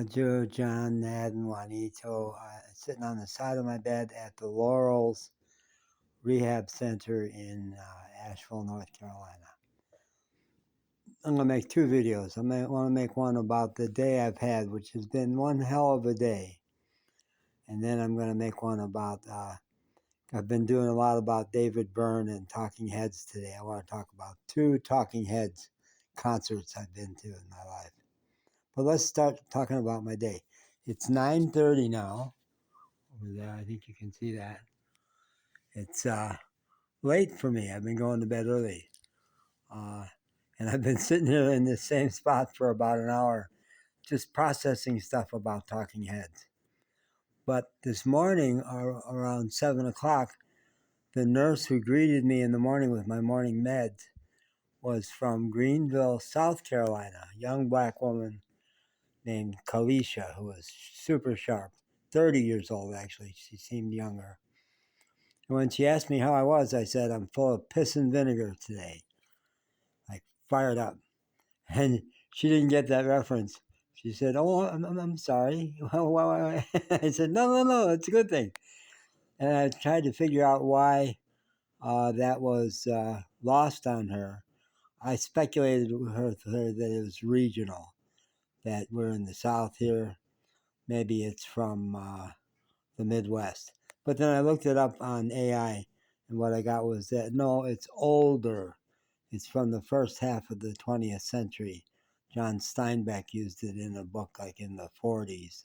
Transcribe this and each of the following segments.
Joe, John, Ned, and Juanito, sitting on the side of my bed at the Laurels Rehab Center in Asheville, North Carolina. I'm going to make two videos. I want to make one about the day I've had, which has been one hell of a day. And then I'm going to make one about, I've been doing a lot about David Byrne and Talking Heads today. I want to talk about two Talking Heads concerts I've been to in my life. But let's start talking about my day. It's 9:30 now. Over there, I think you can see that. It's late for me. I've been going to bed early. And I've been sitting here in this same spot for about an hour, just processing stuff about Talking Heads. But this morning, around 7 o'clock, the nurse who greeted me in the morning with my morning meds was from Greenville, South Carolina, a young black woman named Kalisha, who was super sharp, 30 years old actually. She seemed younger. And when she asked me how I was, I said, I'm full of piss and vinegar today. Like, fired up. And she didn't get that reference. She said, oh, I'm sorry. I said, no, it's a good thing. And I tried to figure out why that was lost on her. I speculated with her that it was regional, that we're in the South here. Maybe it's from the Midwest. But then I looked it up on AI, and what I got was that, no, it's older. It's from the first half of the 20th century. John Steinbeck used it in a book like in the 40s.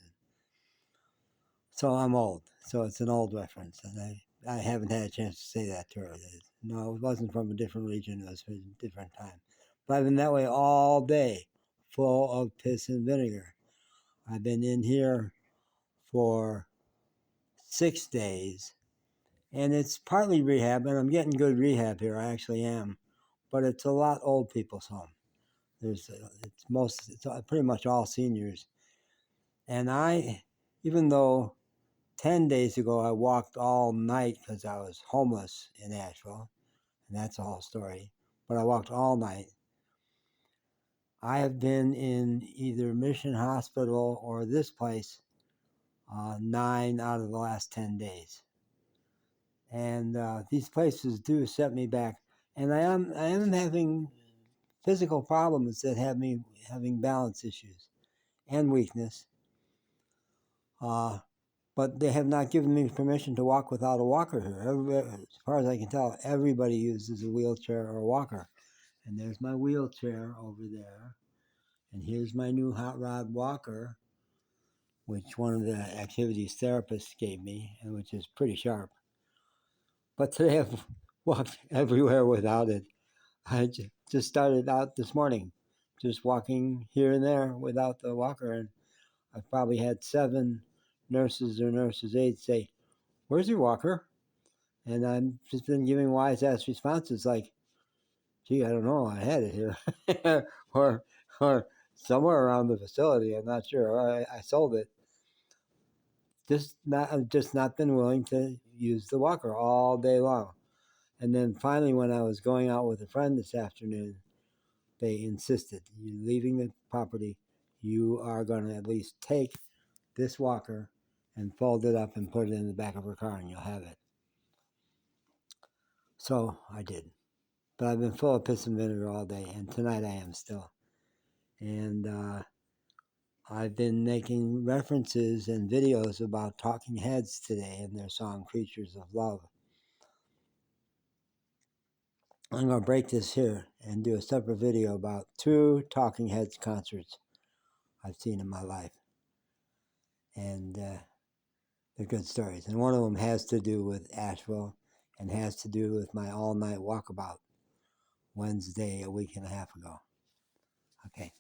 So I'm old. So it's an old reference. And I haven't had a chance to say that to her. No, it wasn't from a different region. It was from a different time. But I've been that way all day, full of piss and vinegar. I've been in here for 6 days. And it's partly rehab, and I'm getting good rehab here. I actually am. But it's a lot old people's home. It's pretty much all seniors. And even though 10 days ago I walked all night because I was homeless in Asheville, and that's a whole story, but I walked all night. I have been in either Mission Hospital or this place 9 out of the last 10 days. And these places do set me back. And I am having physical problems that have me having balance issues and weakness. But they have not given me permission to walk without a walker here. As far as I can tell, everybody uses a wheelchair or a walker. And there's my wheelchair over there. And here's my new hot rod walker, which one of the activities therapists gave me, and which is pretty sharp. But today I've walked everywhere without it. I just started out this morning, just walking here and there without the walker. And I've probably had 7 nurses or nurses' aides say, where's your walker? And I've just been giving wise-ass responses like, gee, I don't know, I had it here. or somewhere around the facility, I'm not sure. I sold it. I've just not been willing to use the walker all day long. And then finally, when I was going out with a friend this afternoon, they insisted, you're leaving the property, you are going to at least take this walker and fold it up and put it in the back of her car and you'll have it. So I did. But I've been full of piss and vinegar all day, and tonight I am still. And I've been making references and videos about Talking Heads today and their song Creatures of Love. I'm going to break this here and do a separate video about 2 Talking Heads concerts I've seen in my life. And they're good stories. And one of them has to do with Asheville and has to do with my all-night walkabout Wednesday a week and a half ago. Okay.